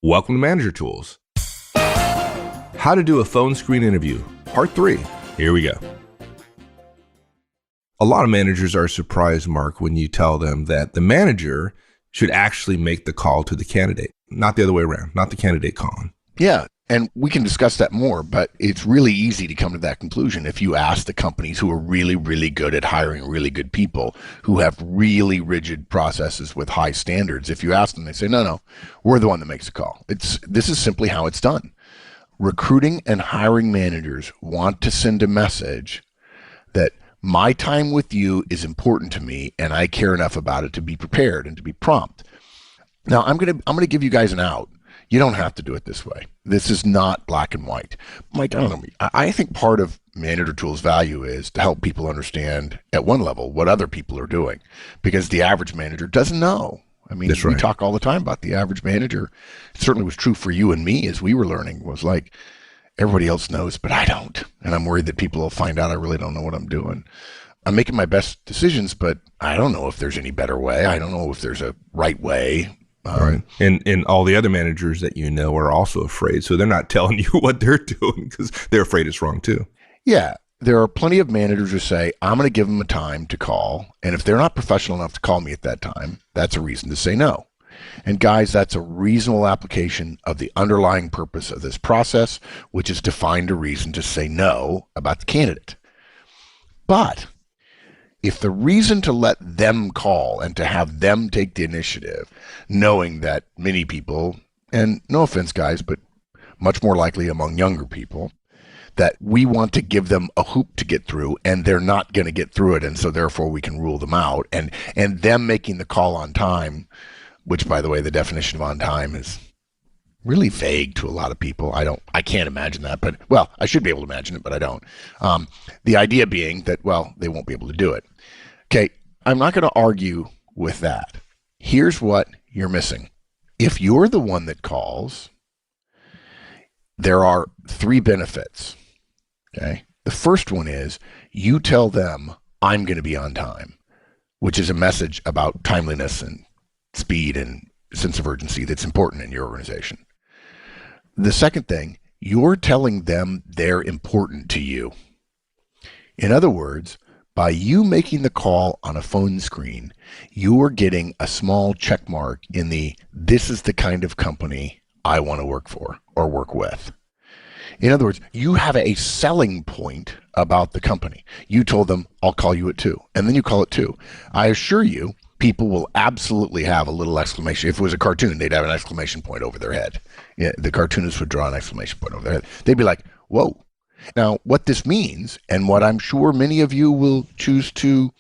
Welcome to Manager Tools. How to do a phone screen interview, part 3. Here we go. A lot of managers are surprised, Mark, when you tell them that the manager should actually make the call to the candidate, not the other way around, not the candidate calling. Yeah, and we can discuss that more, but it's really easy to come to that conclusion if you ask the companies who are really, really good at hiring really good people, who have really rigid processes with high standards. If you ask them, they say, no, we're the one that makes the call. This is simply how it's done. Recruiting and hiring managers want to send a message that my time with you is important to me and I care enough about it to be prepared and to be prompt. Now, I'm going to give you guys an out. You don't have to do it this way. This is not black and white. Mike, I think part of Manager Tools' value is to help people understand at one level what other people are doing, because the average manager doesn't know. I mean, That's right. We talk all the time about the average manager. It certainly was true for you and me as we were learning, was like, everybody else knows, but I don't. And I'm worried that people will find out I really don't know what I'm doing. I'm making my best decisions, but I don't know if there's any better way. I don't know if there's a right way. Right. And all the other managers that you know are also afraid. So they're not telling you what they're doing because they're afraid it's wrong too. Yeah. There are plenty of managers who say, I'm going to give them a time to call. And if they're not professional enough to call me at that time, that's a reason to say no. And guys, that's a reasonable application of the underlying purpose of this process, which is to find a reason to say no about the candidate. But if the reason to let them call and to have them take the initiative, knowing that many people, and no offense, guys, but much more likely among younger people, that we want to give them a hoop to get through and they're not going to get through it, and so therefore we can rule them out, and them making the call on time, which, by the way, the definition of on time is really vague to a lot of people. I can't imagine that, but, well, I should be able to imagine it, but I don't. The idea being that, well, they won't be able to do it. Okay, I'm not going to argue with that. Here's what you're missing. If you're the one that calls, there are 3 benefits. Okay, the first one is you tell them, I'm going to be on time, which is a message about timeliness and speed and sense of urgency that's important in your organization. The second thing, you're telling them they're important to you. In other words, by you making the call on a phone screen, you are getting a small check mark in this is the kind of company I want to work for or work with. In other words, you have a selling point about the company. You told them, I'll call you at 2, and then you call it 2. I assure you, people will absolutely have a little exclamation. If it was a cartoon, they'd have an exclamation point over their head. Yeah, the cartoonist would draw an exclamation point over their head. They'd be like, whoa. Now, what this means, and what I'm sure many of you will choose to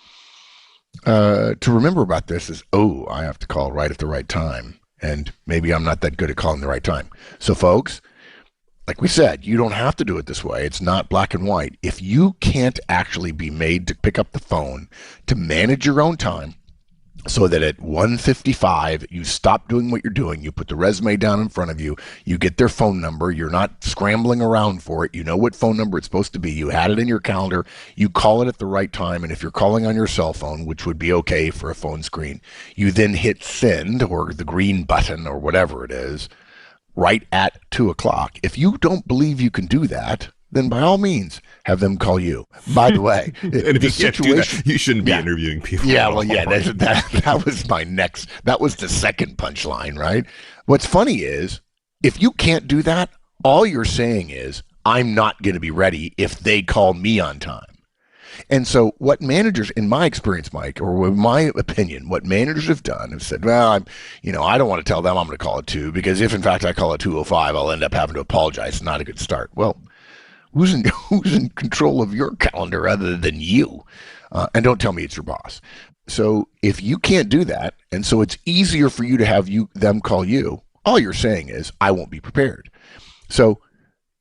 remember about this is, oh, I have to call right at the right time, and maybe I'm not that good at calling the right time. So, folks, like we said, you don't have to do it this way. It's not black and white. If you can't actually be made to pick up the phone to manage your own time, so that at 1:55, you stop doing what you're doing, you put the resume down in front of you, you get their phone number, you're not scrambling around for it, you know what phone number it's supposed to be, you had it in your calendar, you call it at the right time, and if you're calling on your cell phone, which would be okay for a phone screen, you then hit send, or the green button, or whatever it is, right at 2 o'clock. If you don't believe you can do that, then by all means, have them call you. By the way, And if you can't do that, you shouldn't be interviewing people. Yeah, well, yeah, that was that was the second punchline, right? What's funny is, if you can't do that, all you're saying is, I'm not going to be ready if they call me on time. And so what managers, in my experience, Mike, or in my opinion, what managers have done have said, well, I don't want to tell them I'm going to call it 2, because if in fact I call it 2:05, I'll end up having to apologize. It's not a good start. Well, who's in control of your calendar other than you? And don't tell me it's your boss. So if you can't do that, and so it's easier for you to have them call you, all you're saying is, I won't be prepared. So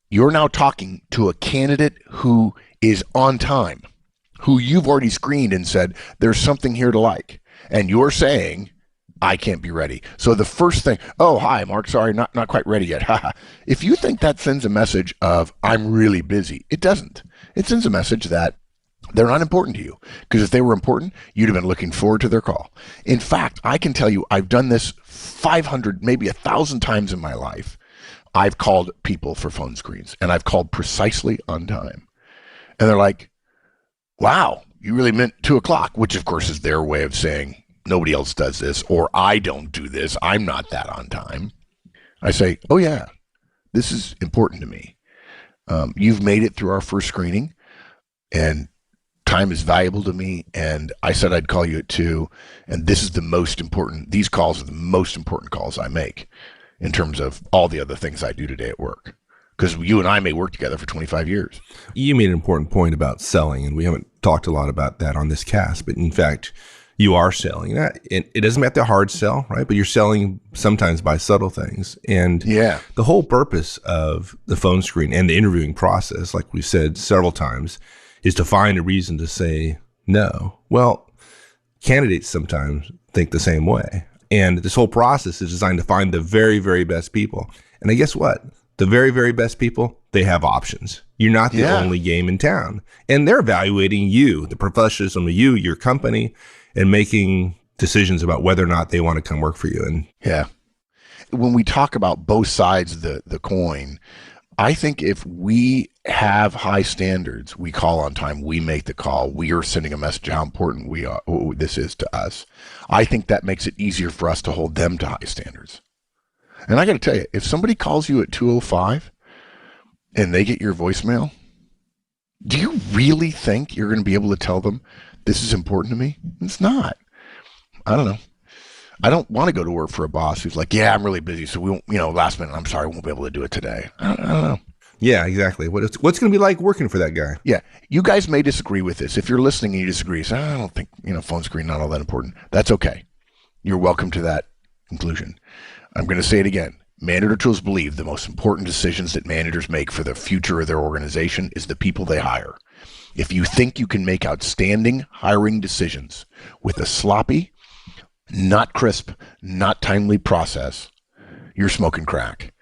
you're now talking to a candidate who is on time, who you've already screened and said, there's something here to like. And you're saying, I can't be ready. So the first thing, oh, hi, Mark, sorry, not quite ready yet. If you think that sends a message of, I'm really busy, it doesn't. It sends a message that They're not important to you, because if they were important, you'd have been looking forward to their call. In fact, I can tell you, I've done this 500, maybe 1,000 times in my life. I've called people for phone screens, and I've called precisely on time. And they're like, wow, you really meant 2:00, which of course is their way of saying nobody else does this, or I don't do this. I'm not that on time. I say, oh yeah, this is important to me. You've made it through our first screening, and time is valuable to me, and I said I'd call you at 2, and this is the most important. These calls are the most important calls I make in terms of all the other things I do today at work, because you and I may work together for 25 years. You made an important point about selling, and we haven't talked a lot about that on this cast, but in fact, you are selling. It doesn't have to hard sell, right? But you're selling sometimes by subtle things. And Yeah. the whole purpose of the phone screen and the interviewing process, like we've said several times, is to find a reason to say no. Well, candidates sometimes think the same way. And this whole process is designed to find the very, very best people. And I guess what? The very, very best people, they have options. You're not the only game in town. And they're evaluating you, the professionalism of you, your company, and making decisions about whether or not they want to come work for you. And Yeah. When we talk about both sides of the coin, I think if we have high standards, we call on time, we make the call, we are sending a message how important we are, this is to us. I think that makes it easier for us to hold them to high standards. And I got to tell you, if somebody calls you at 2:05 and they get your voicemail, do you really think you're going to be able to tell them this is important to me? It's not. I don't know. I don't want to go to work for a boss who's like, yeah, I'm really busy, so we won't, last minute, I'm sorry, I won't be able to do it today. I don't know. yeah, exactly. What's going to be like working for that guy? Yeah, you guys may disagree with this. If you're listening and you disagree, say, I don't think, phone screen, not all that important. That's okay. You're welcome to that conclusion. I'm going to say it again. Manager Tools believe the most important decisions that managers make for the future of their organization is the people they hire. If you think you can make outstanding hiring decisions with a sloppy, not crisp, not timely process, you're smoking crack.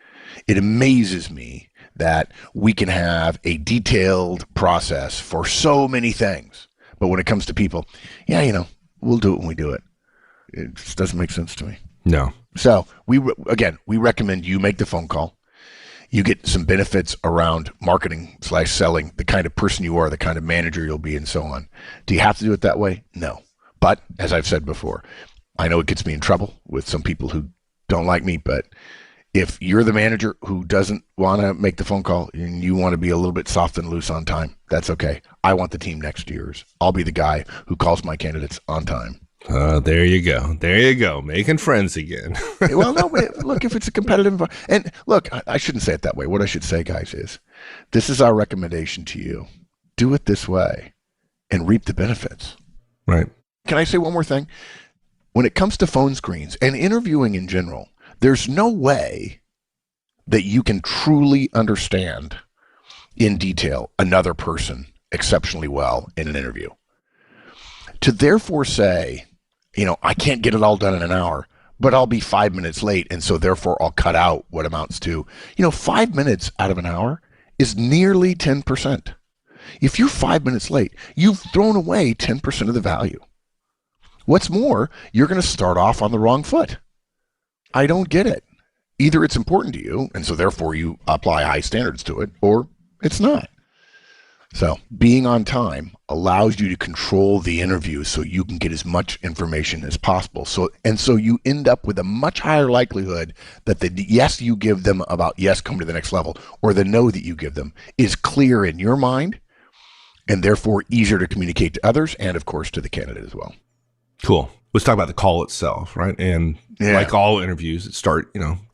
It amazes me that we can have a detailed process for so many things, but when it comes to people, we'll do it when we do it. It just doesn't make sense to me. No. So we recommend you make the phone call. You get some benefits around marketing/selling, the kind of person you are, the kind of manager you'll be, and so on. Do you have to do it that way? No. But as I've said before, I know it gets me in trouble with some people who don't like me, but if you're the manager who doesn't want to make the phone call and you want to be a little bit soft and loose on time, that's okay. I want the team next to yours. I'll be the guy who calls my candidates on time. There you go. There you go. Making friends again. Well, no, look, if it's a competitive environment, and look, I shouldn't say it that way. What I should say, guys, is this is our recommendation to you. Do it this way and reap the benefits. Right. Can I say one more thing? When it comes to phone screens and interviewing in general, there's no way that you can truly understand in detail another person exceptionally well in an interview. To therefore say, I can't get it all done in an hour, but I'll be 5 minutes late, and so therefore I'll cut out what amounts to, 5 minutes out of an hour is nearly 10%. If you're 5 minutes late, you've thrown away 10% of the value. What's more, you're going to start off on the wrong foot. I don't get it. Either it's important to you, and so therefore you apply high standards to it, or it's not. So being on time allows you to control the interview so you can get as much information as possible. So you end up with a much higher likelihood that the yes you give them about yes, come to the next level, or the no that you give them is clear in your mind, and therefore easier to communicate to others and, of course, to the candidate as well. Cool. Let's talk about the call itself, right? And like all interviews, it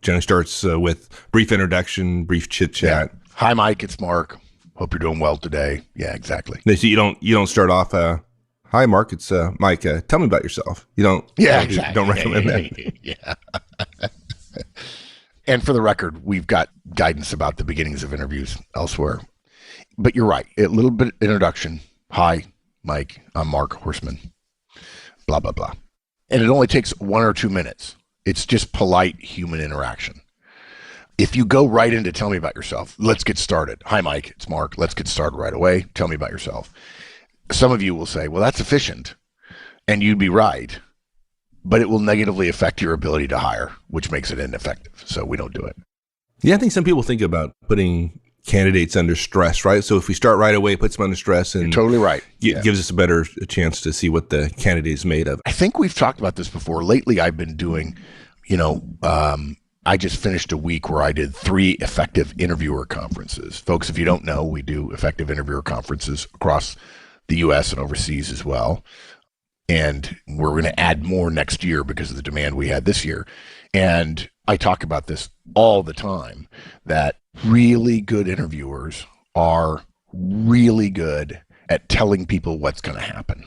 generally starts with brief introduction, brief chit chat. Yeah. Hi, Mike. It's Mark. Hope you're doing well today. Yeah, exactly. So you don't start off. Hi, Mark. It's Mike. Tell me about yourself. You don't. Yeah, exactly. Don't recommend that. Yeah. And for the record, we've got guidance about the beginnings of interviews elsewhere. But you're right. A little bit introduction. Hi, Mike. I'm Mark Horstman. Blah blah blah. And it only takes 1 or 2 minutes. It's just polite human interaction. If you go right into tell me about yourself, let's get started. Hi, Mike, it's Mark. Let's get started right away. Tell me about yourself. Some of you will say, well, that's efficient. And you'd be right. But it will negatively affect your ability to hire, which makes it ineffective. So we don't do it. Yeah, I think some people think about putting candidates under stress, right? So if we start right away, puts them under stress, and You're totally right. gives us a better chance to see what the candidate is made of. I think we've talked about this before. Lately, I've been doing, I just finished a week where I did 3 effective interviewer conferences. Folks, if you don't know, we do effective interviewer conferences across the U.S. and overseas as well. And we're going to add more next year because of the demand we had this year. And I talk about this all the time, that really good interviewers are really good at telling people what's going to happen.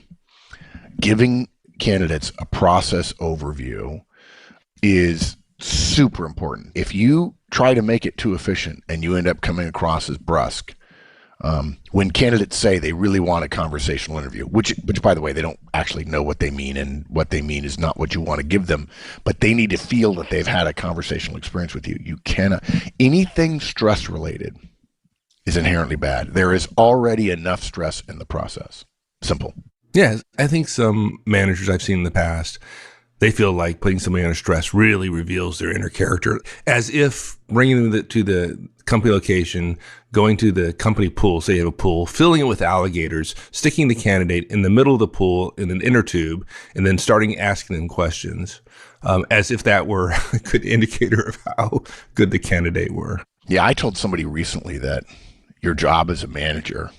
Giving candidates a process overview is super important. If you try to make it too efficient and you end up coming across as brusque, when candidates say they really want a conversational interview, which by the way, they don't actually know what they mean, and what they mean is not what you want to give them, but they need to feel that they've had a conversational experience with you. You cannot, anything stress related is inherently bad. There is already enough stress in the process. Simple. Yeah, I think some managers I've seen in the past, they feel like putting somebody under stress really reveals their inner character, as if bringing them to the company location, going to the company pool, say you have a pool, filling it with alligators, sticking the candidate in the middle of the pool in an inner tube, and then starting asking them questions, as if that were a good indicator of how good the candidate were. Yeah, I told somebody recently that your job as a manager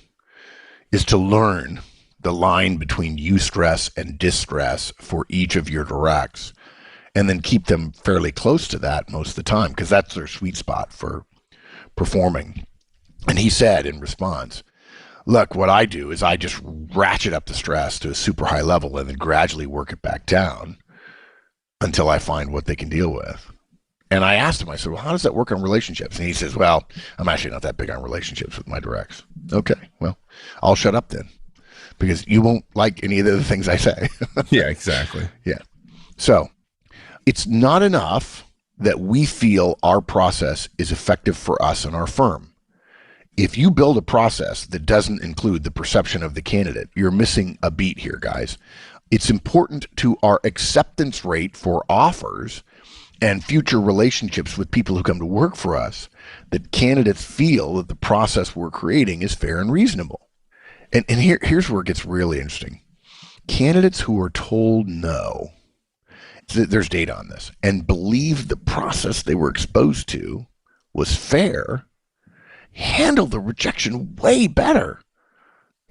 is to learn the line between eustress and distress for each of your directs, and then keep them fairly close to that most of the time, because that's their sweet spot for performing. And he said in response, look, what I do is I just ratchet up the stress to a super high level and then gradually work it back down until I find what they can deal with. And I asked him, I said, well, how does that work on relationships? And he says, well, I'm actually not that big on relationships with my directs. Okay, well, I'll shut up then, because you won't like any of the things I say. Yeah, exactly. Yeah. So it's not enough that we feel our process is effective for us and our firm. If you build a process that doesn't include the perception of the candidate, you're missing a beat here, guys. It's important to our acceptance rate for offers and future relationships with people who come to work for us that candidates feel that the process we're creating is fair and reasonable. And here's where it gets really interesting. Candidates who are told no, there's data on this, and believe the process they were exposed to was fair, handle the rejection way better.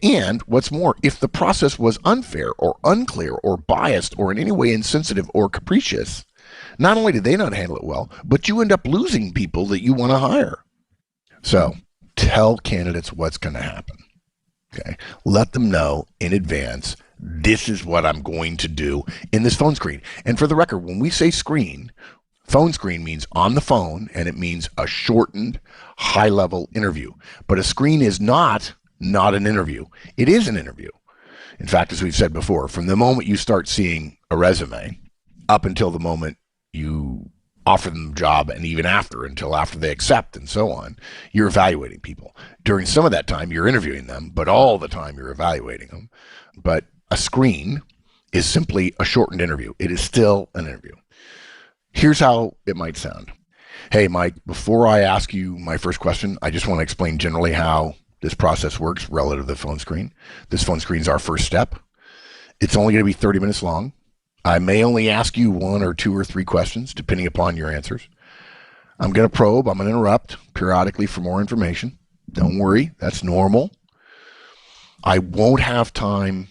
And what's more, if the process was unfair or unclear or biased or in any way insensitive or capricious, not only did they not handle it well, but you end up losing people that you want to hire. So tell candidates what's going to happen. Okay. Let them know in advance, this is what I'm going to do in this phone screen. And for the record, when we say screen, phone screen means on the phone, and it means a shortened, high-level interview. But a screen is not an interview. It is an interview. In fact, as we've said before, from the moment you start seeing a resume up until the moment you offer them the job, and even until after they accept and so on, you're evaluating people. During some of that time, you're interviewing them, but all the time you're evaluating them. But a screen is simply a shortened interview. It is still an interview. Here's how it might sound. Hey, Mike, before I ask you my first question, I just want to explain generally how this process works relative to the phone screen. This phone screen is our first step. It's only going to be 30 minutes long. I may only ask you 1 or 2 or 3 questions, depending upon your answers. I'm going to probe. I'm going to interrupt periodically for more information. Don't worry. That's normal. I won't have time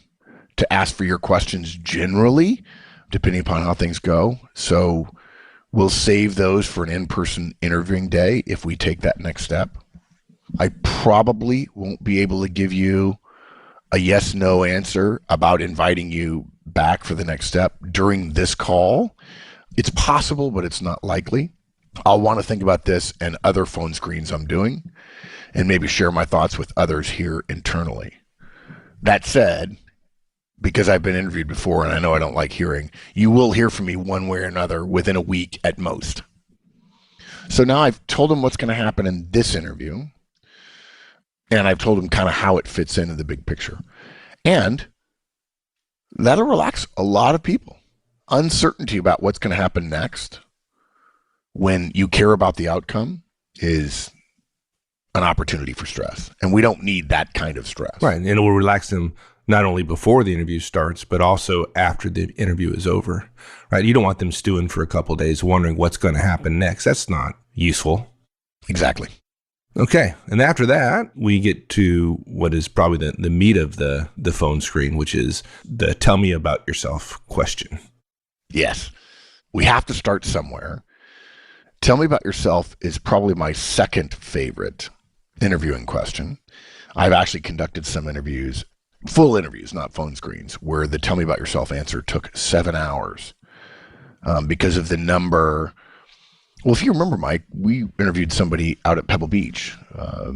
to ask for your questions generally, depending upon how things go. So we'll save those for an in-person interviewing day if we take that next step. I probably won't be able to give you a yes/no answer about inviting you back for the next step during this call. It's possible, but it's not likely. I'll want to think about this and other phone screens I'm doing, and maybe share my thoughts with others here internally. That said, because I've been interviewed before and I know I don't like hearing, you will hear from me one way or another within a week at most. So now I've told them what's going to happen in this interview, and I've told them kind of how it fits into the big picture. And that'll relax a lot of people. Uncertainty about what's going to happen next when you care about the outcome is an opportunity for stress. And we don't need that kind of stress. Right. And it will relax them not only before the interview starts, but also after the interview is over. Right. You don't want them stewing for a couple of days wondering what's going to happen next. That's not useful. Exactly. Okay. And after that, we get to what is probably the meat of the phone screen, which is the tell me about yourself question. Yes. We have to start somewhere. Tell me about yourself is probably my second favorite interviewing question. I've actually conducted some interviews, full interviews, not phone screens, where the tell me about yourself answer took 7 hours because of the number. Well, if you remember, Mike, we interviewed somebody out at Pebble Beach a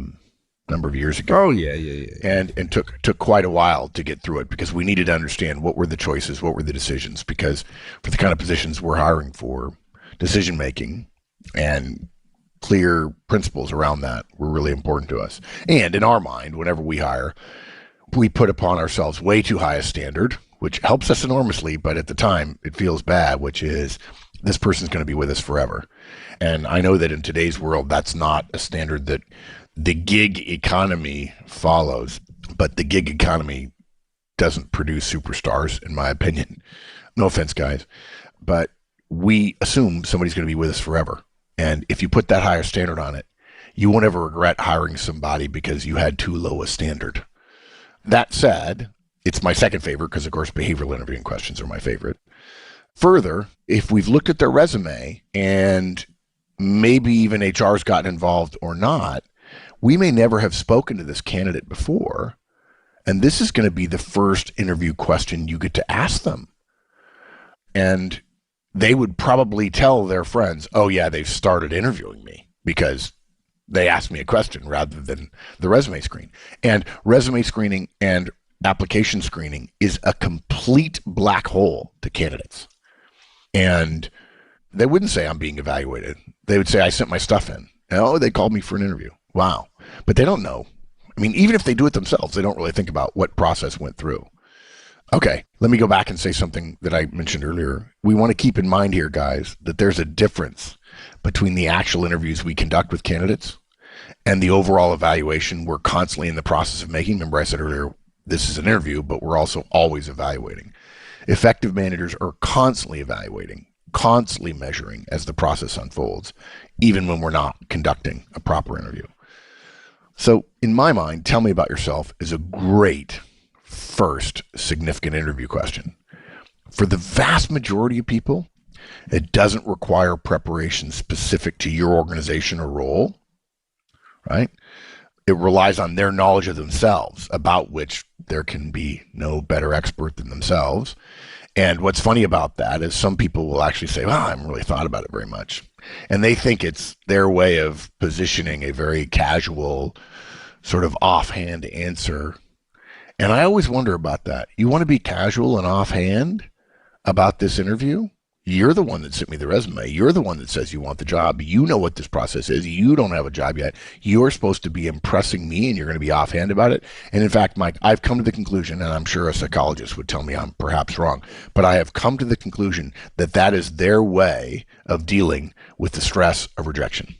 number of years ago. Oh, yeah. And took quite a while to get through it because we needed to understand what were the choices, what were the decisions, because for the kind of positions we're hiring for, decision making and clear principles around that were really important to us. And in our mind, whenever we hire, we put upon ourselves way too high a standard, which helps us enormously, but at the time it feels bad, which is this person's going to be with us forever. And I know that in today's world, that's not a standard that the gig economy follows, but the gig economy doesn't produce superstars, in my opinion. No offense, guys, but we assume somebody's going to be with us forever. And if you put that higher standard on it, you won't ever regret hiring somebody because you had too low a standard. That said, it's my second favorite because, of course, behavioral interviewing questions are my favorite. Further, if we've looked at their resume and maybe even HR's gotten involved or not, we may never have spoken to this candidate before. And this is going to be the first interview question you get to ask them. And they would probably tell their friends, oh, yeah, they've started interviewing me because they asked me a question rather than the resume screen. And resume screening and application screening is a complete black hole to candidates. And they wouldn't say I'm being evaluated. They would say I sent my stuff in. Oh, they called me for an interview. Wow. But they don't know. I mean, even if they do it themselves, they don't really think about what process went through. Okay, let me go back and say something that I mentioned earlier. We want to keep in mind here, guys, that there's a difference between the actual interviews we conduct with candidates and the overall evaluation we're constantly in the process of making. Remember, I said earlier, this is an interview, but we're also always evaluating. Effective managers are constantly evaluating, constantly measuring as the process unfolds, even when we're not conducting a proper interview. So in my mind, tell me about yourself is a great first significant interview question. For the vast majority of people, it doesn't require preparation specific to your organization or role, right? It relies on their knowledge of themselves, about which there can be no better expert than themselves. And what's funny about that is some people will actually say, well, I haven't really thought about it very much. And they think it's their way of positioning a very casual, sort of offhand answer. And I always wonder about that. You want to be casual and offhand about this interview? You're the one that sent me the resume. You're the one that says you want the job. You know what this process is. You don't have a job yet. You're supposed to be impressing me, and you're going to be offhand about it. And in fact, Mike, I've come to the conclusion, and I'm sure a psychologist would tell me I'm perhaps wrong, but I have come to the conclusion that that is their way of dealing with the stress of rejection.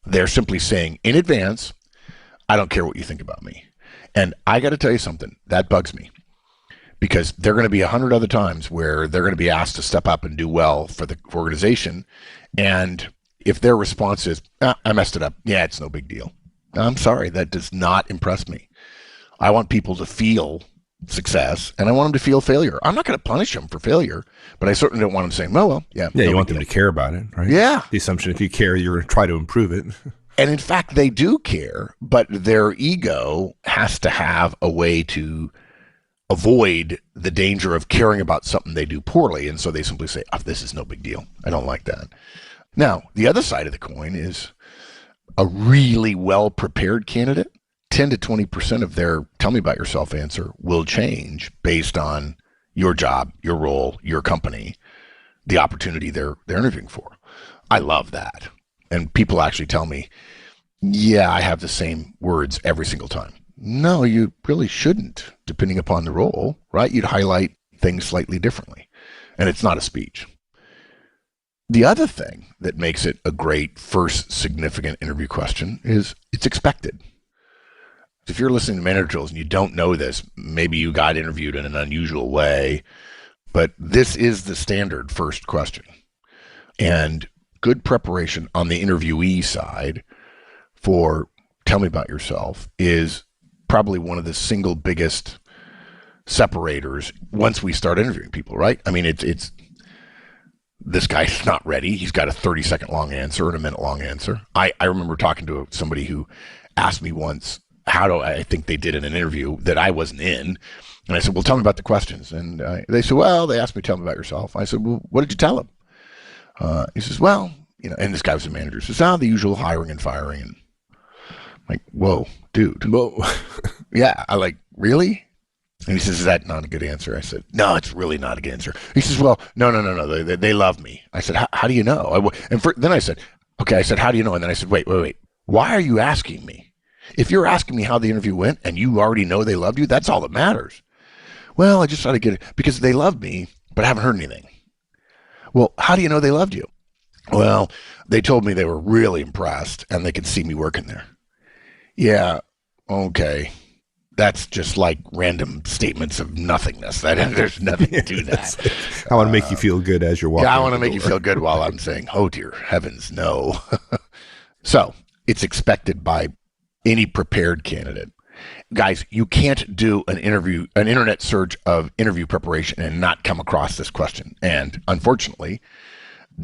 They're simply saying in advance, I don't care what you think about me. And I got to tell you something, that bugs me. Because there are going to be 100 other times where they're going to be asked to step up and do well for the organization. And if their response is, I messed it up. Yeah, it's no big deal. I'm sorry, that does not impress me. I want people to feel success and I want them to feel failure. I'm not going to punish them for failure, but I certainly don't want them saying, well, yeah. Yeah, you want them to care about it, right? Yeah. The assumption if you care, you're going to try to improve it. And in fact, they do care, but their ego has to have a way to avoid the danger of caring about something they do poorly. And so they simply say, oh, this is no big deal. I don't like that. Now, the other side of the coin is a really well-prepared candidate. 10 to 20% of their tell me about yourself answer will change based on your job, your role, your company, the opportunity they're interviewing for. I love that. And people actually tell me, yeah, I have the same words every single time. No, you really shouldn't, depending upon the role, right? You'd highlight things slightly differently. And it's not a speech. The other thing that makes it a great first significant interview question is it's expected. If you're listening to manager drills and you don't know this, maybe you got interviewed in an unusual way, but this is the standard first question. And good preparation on the interviewee side for tell me about yourself is probably one of the single biggest separators once we start interviewing people, right? I mean, it's this guy's not ready. He's got a 30-second long answer and a minute long answer. I remember talking to somebody who asked me once, how do I think they did in an interview that I wasn't in? And I said, well, tell me about the questions. And they said, well, they asked me, tell me about yourself. I said, well, what did you tell them? He says, well, and this guy was a manager. He says, the usual hiring and firing. And I'm like, whoa, dude. Whoa. Yeah. I like, really? And he says, is that not a good answer? I said, no, it's really not a good answer. He says, well, no. They love me. I said, how do you know? Then I said, okay, I said, how do you know? And then I said, wait. Why are you asking me? If you're asking me how the interview went and you already know they loved you, that's all that matters. Well, I just try to get it because they loved me, but I haven't heard anything. Well, how do you know they loved you? Well, they told me they were really impressed and they could see me working there. Yeah, okay. That's just like random statements of nothingness. There's nothing to that. I want to make you feel good as you're walking. Yeah, I want to make you feel good while I'm saying, oh, dear heavens, no. So it's expected by any prepared candidate. Guys, you can't do an internet search of interview preparation and not come across this question. And unfortunately,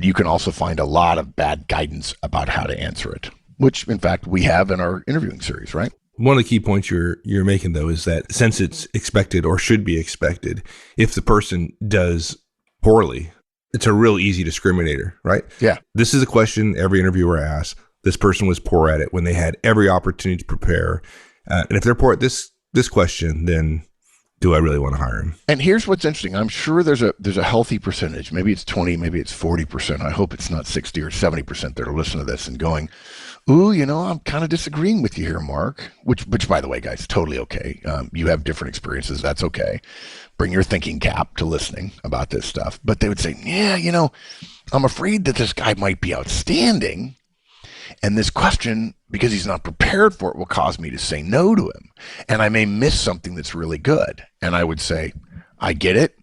you can also find a lot of bad guidance about how to answer it, which in fact we have in our interviewing series, right? One of the key points you're making, though, is that since it's expected or should be expected, if the person does poorly, it's a real easy discriminator, right? Yeah. This is a question every interviewer asks. This person was poor at it when they had every opportunity to prepare. And if they're poor at this question, then do I really want to hire him? And here's what's interesting. I'm sure there's a healthy percentage. Maybe it's 20, maybe it's 40%. I hope it's not 60 or 70% that are listening to this and going, ooh, I'm kind of disagreeing with you here, Mark, which by the way, guys, totally okay. You have different experiences. That's okay. Bring your thinking cap to listening about this stuff. But they would say, yeah, I'm afraid that this guy might be outstanding. And this question, because he's not prepared for it, will cause me to say no to him. And I may miss something that's really good. And I would say, I get it.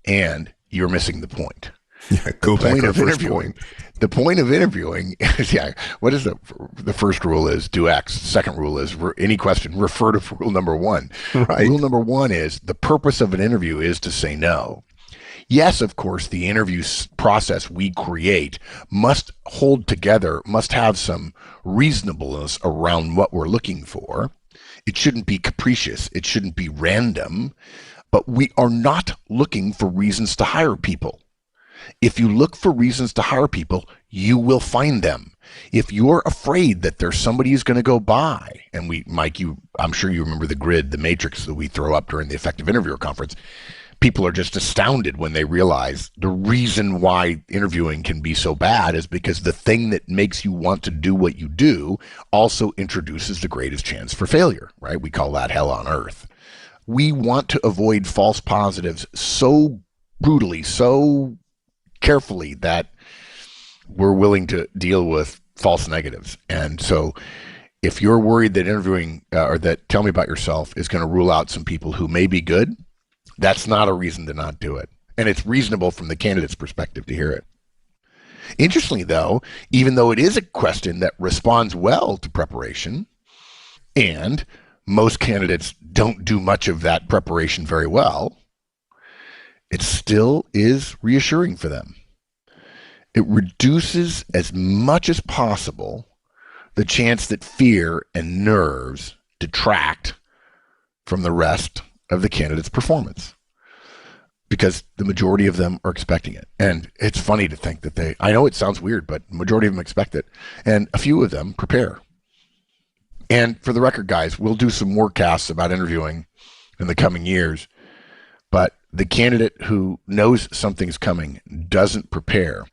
And you're missing the point. Yeah, go back to the first point. The point of interviewing is, what is the first rule is do X. Second rule is any question, refer to rule number 1. Right. Rule number 1 is the purpose of an interview is to say no. Yes, of course, the interview process we create must hold together, must have some reasonableness around what we're looking for. It shouldn't be capricious. It shouldn't be random. But we are not looking for reasons to hire people. If you look for reasons to hire people, you will find them. If you're afraid that there's somebody who's going to go by, and Mike, I'm sure you remember the grid, the matrix that we throw up during the Effective Interviewer Conference. People are just astounded when they realize the reason why interviewing can be so bad is because the thing that makes you want to do what you do also introduces the greatest chance for failure, right? We call that hell on earth. We want to avoid false positives so brutally, so carefully that we're willing to deal with false negatives. And so if you're worried that interviewing or that tell me about yourself is going to rule out some people who may be good, that's not a reason to not do it. And it's reasonable from the candidate's perspective to hear it. Interestingly, though, even though it is a question that responds well to preparation, and most candidates don't do much of that preparation very well, it still is reassuring for them. It reduces as much as possible the chance that fear and nerves detract from the rest of the candidate's performance, because the majority of them are expecting it. And it's funny to think that I know it sounds weird, but the majority of them expect it. And a few of them prepare. And for the record, guys, we'll do some more casts about interviewing in the coming years. But the candidate who knows something's coming, doesn't prepare,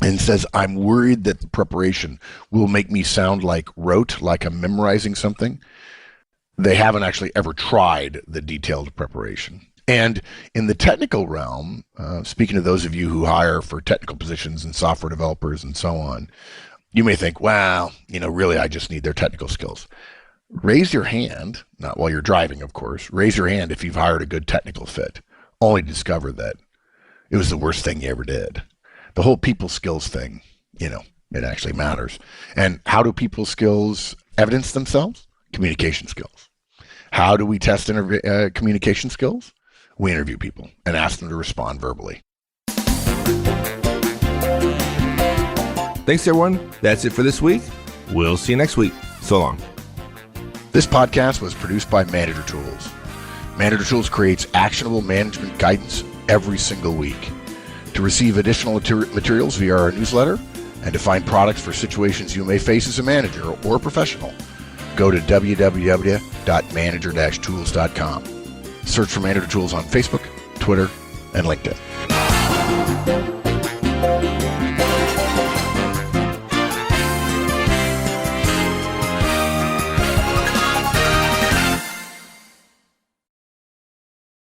and says, I'm worried that the preparation will make me sound like rote, like I'm memorizing something, they haven't actually ever tried the detailed preparation. And in the technical realm, speaking to those of you who hire for technical positions and software developers and so on, you may think, well, really, I just need their technical skills. Raise your hand, not while you're driving, of course. Raise your hand if you've hired a good technical fit, only to discover that it was the worst thing you ever did. The whole people skills thing, it actually matters. And how do people skills evidence themselves? Communication skills. How do we test communication skills? We interview people and ask them to respond verbally. Thanks, everyone. That's it for this week. We'll see you next week. So long. This podcast was produced by Manager Tools. Manager Tools creates actionable management guidance every single week. To receive additional materials via our newsletter and to find products for situations you may face as a manager or professional, go to www.manager-tools.com. Search for Manager Tools on Facebook, Twitter, and LinkedIn.